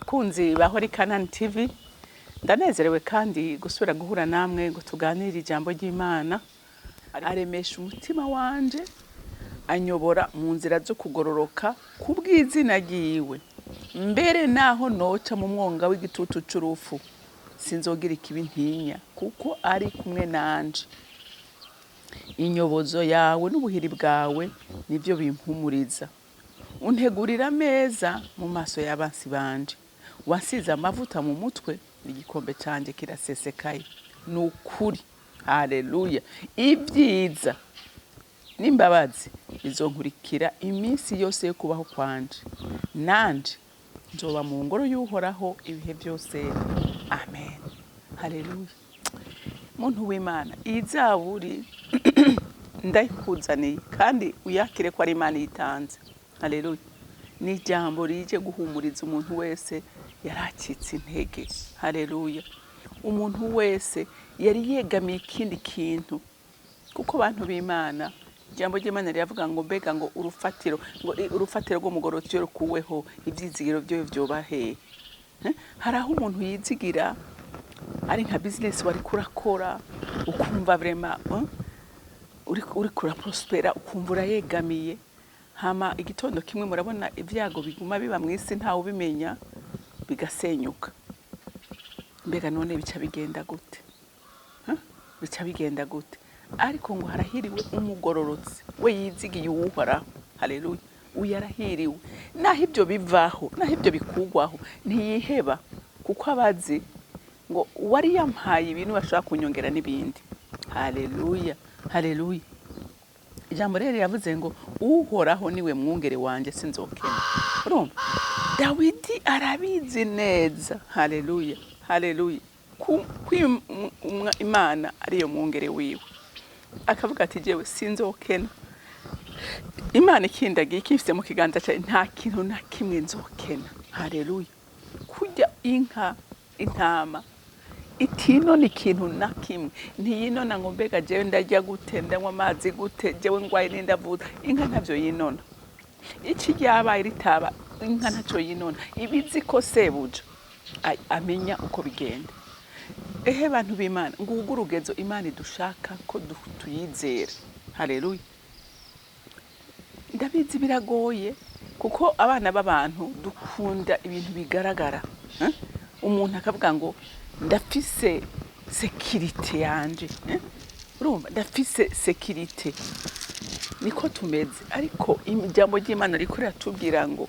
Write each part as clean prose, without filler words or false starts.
bakunzi ba Holy Canaan TV, ndanezerewe kandi gusubira guhura namwe ngo tuganire ijambo ry'Imana. Aremesha umutima wanje, anyobora mu nzira zo kugororoka kubw'izina ryiwe. Mbere naho noca mu mwonga w'igitutu c'urufu, sinzogira ikibi ntinya, kuko ari kumwe nanje. Inyobozo yawe n'ubuhiri bwawe nivyo bimpumuriza. Untegurira ameza mu maso y'abansi banje. Wasize amavuta mu mutwe, igikombe canje kirasesekaye. Nukuri, haleluya. Ibyiza n'imbabazi bizonkurikira iminsi yose yo kubaho kwanje. Nanje nzoba mu ngoro y'Uhoraho ibihe byose. Amen. Haleluya. Muntu w'Imana, izaburi ndayikuzaniye kandi uyakire ko ari Imana yitanze. Haleluya. Ni ijambo rije guhumuriza umuntu wese yaracitse intege. Haleluya. Umuntu wese yari yegamiye ikindi kintu, kuko abantu b'Imana, ijambo ry'Imana riravuga ngo mbega ngo urufatiro rw'umugororotsi rukuweho, ivyizigiro byo vyobahe. Hari aho umuntu yizigira ari nka business wari kurakora, ukumva vraiment uri kuraprospera, ukumva urayegamiye. Hama igitondo kimwe murabona ibyago biguma biba mw'isi ntawe ubimenya, bigasenyuka. Mbega none bica bigenda gute? Bica bigenda gute? Ariko ngo harahiriwe umugororotsi we yizigiye Uhoraho. Haleluya. Uyarahiriwe. Naho ibyo bivaho, naho ibyo bikugwaho, ntiyiheba, kuko abazi ngo wari yampaye ibintu bashaka kunyongera n'ibindi. Haleluya. Haleluya. Ijambo rero yavuze ngo Uhoraho niwe mwungere wanje sinzokena. Urumva? Dawidi arabizi neza. Haleluya. Haleluya. Imana ariyo mwungere wiwe. Akavuga ati jewe sinzokena. Imana ikindagiye ikifise mu kiganza cyawe, nta kintu na kimwe nzokena. Haleluya. Kujya inka, intama, itinona ikintu na kimwe. Ntiyinona ngo mbega jewe ndarya gute, ndanywa amazi gute, jewe ngwaye n'indavuza. Inka ntavyo yinona. Iki ryabaye ritaba, inka ntacyo yinona. Ibizi ko sebuja amenya uko bigenda. Ehe bantu b'Imana, ngugu urugezo Imana idushaka ko tuyizera. Haleluya. Ndabizi biragoye, kuko abana b'abantu dukunda ibintu bigaragara. Umuntu akavuga ngo ndafise sekirite yanje. Urumva, ndafise sekirite. Niko tumeze. Ariko ijambo ry'Imana riko riratubwira ngo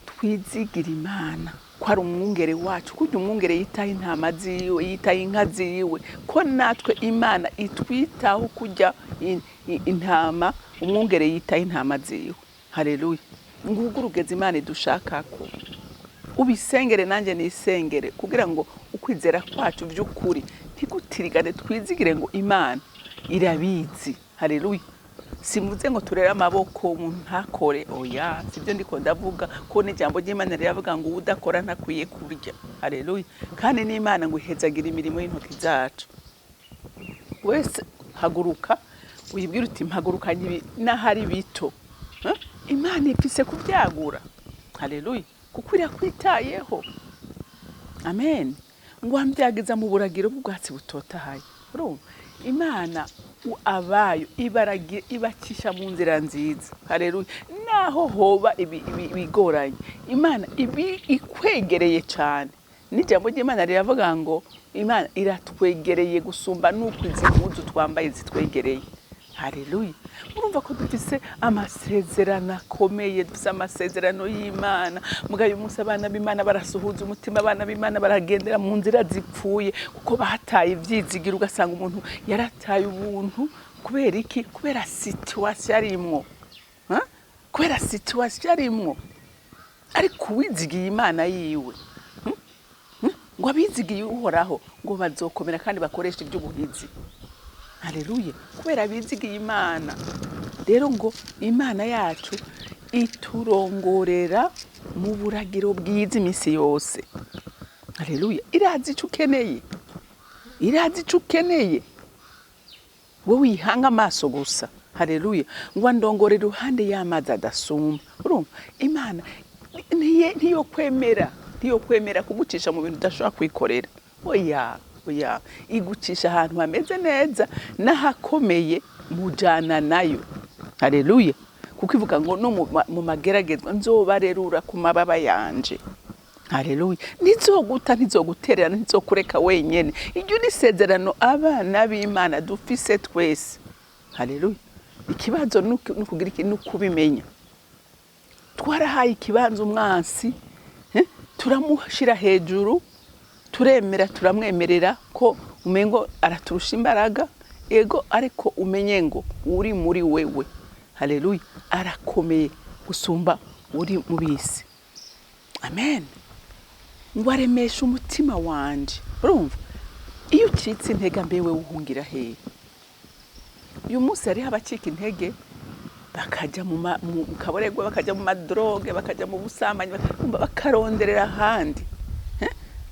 twizigira Imana, ko ari umwungere wacu, kujya umwungere yitaho intama ziwe, yitaho inka ziwe, ko natwe Imana itwitaho kujya intama, umwungere yitaho intama ziwe. Haleluya. Ngugu urugeze Imana idushakako. Ubisengere nanje nisengere, kugira ngo ukwizera kwacu by'ukuri ntigutirigane, twizigire ngo Imana irabizi. Haleluya. Simuze ngo turere amaboko umuntu ntakore, oya, sibyo ndiko ndavuga, ko n'ijambo ry'Imana riravuga ngo udakora ntakwiye kurya. Haleluya. Kandi n'Imana ngo ihezagira imirimo y'intoki zacu. Wese haguruka uyibwira uti mpagurukanye ibi n'ahari bito. Imana ifise kubyagura. Haleluya. Kuko irakwitayeho. Amen. Ngo ambyagiza mu buragiro bw'ubwatsi butotahaye. Urumva, Imana abayo ibakisha mu nzira nziza. Haleluya. Naho hoba ibigoranye, Imana ikwegereye cyane. N'ijambo ry'Imana riravuga ngo Imana iratwegereye gusumba nuko izi mpuzu twambaye zitwegereye. Haleluya. Urumva ko dufise amasezerano akomeye, dufise amasezerano y'Imana. Mugayo umunsi abana b'Imana barasuhuza umutima, abana b'Imana baragendera mu nzira zipfuye, kuko bataye ivyizigiro. Ugasanga umuntu yarataye ubuntu kubera iki? Kubera situation arimwo. Kubera situation arimwo. Ariko wizigiye Imana yiwe, ngo abizigiye Uhoraho ngo bazokomera kandi bakoresha iby'ubuhizi. Haleluya. Kubera bizigiye Imana. Rero ngo Imana yacu iturongorera mu buragiro bwiza iminsi yose. Haleluya. Irazi ico ukeneye. Irazi ico ukeneye. Wowe wihanga amaso gusa. Haleluya. Ngo andongore ruhande y'amazi adasumba. Urumva, Imana ntiyokwemera kugucisha mu bintu udashobora kwikorera. Oya igucisha ahantu hameze neza n'ahakomeye mujana nayo. Haleluya. Kuko ivuga ngo no mu mageragezwa nzobarerura ku mababa yanje. Haleluya. Ntizoguta, ntizogutererana, ntizokureka wenyene. Iryo ni isezerano abana b'Imana dufise twese. Haleluya. Ikibazo nukugira iki nukubimenya. Twarahaye ikibanza umwansi, turamushira hejuru, turemera turamwemerera ko umengo araturusha imbaraga, ego ariko umenye ngo uri muri wewe. Haleluya. Arakomeye gusumba uri mu bisi. Amen. Ngo aremeshe umutima wanje. Urumva? Iyo ucitse intege mbewe uhungira hehe? Uyu munsi hariho abacika intege bakaja mu kaboregwe, bakaja mu madroge, bakaja mu busambanyi, bakaronderera ahandi.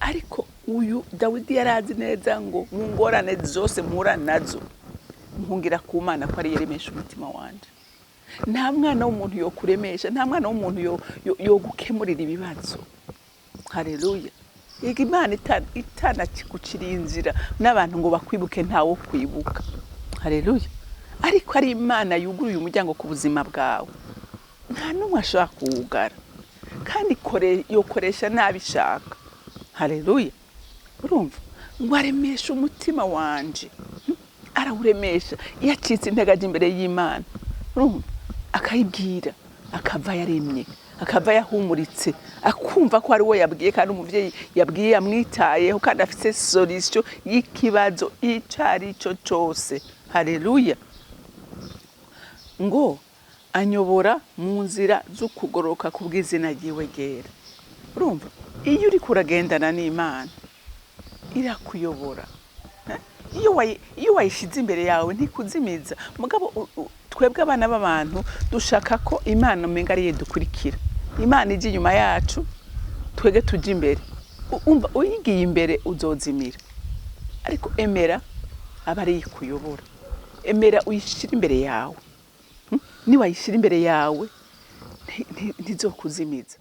Ariko uyu Dawidi yarazi neza ngo mu ngorane zose mpura nazo muhungira ku Mana ko ari yeremesha umutima wanje. Nta mwana w'umuntu yo kuremesha, nta mwana w'umuntu yo gukemurira ibibazo. Haleluya. Yego Imana itana kigucira inzira n'abantu ngo bakwibuke ntawo kwibuka. Haleluya. Ariko ari Imana yuguruye umuryango ku buzima bwawe. Nta numwe ashaka kuwugara. Kandi yokoresha nabishaka. Haleluya. Urumva? Ngo aremeshe umutima wanje. Arawuremesha. Yacitse intege aje imbere y'Imana. Urumva? Akayibwira, akava yaremye, akava yahumuritse, akumva ko ari we yabwiye kandi umuvyeyi yabwiye amwitayeho kandi afite solution y'ikibazo icari cyo cyose. Haleluya. Ngo anyobora mu nzira z'ukugoroka kubw'izina ryiwe ryera. Urumva? Iyo uri kuragendana n'Imana irakuyobora. Iyo wayishize imbere yawe ntikuzimiza. Mugabo twebwe abana b'abantu dushaka ko Imana umenga ari dukurikira. Imana ije inyuma yacu, twege tuje imbere. Umva uyigiye imbere uzozimira. Ariko emera abari kuyobora. Emera uyishira imbere yawe. Ni wayishira imbere yawe ntizokuzimiza.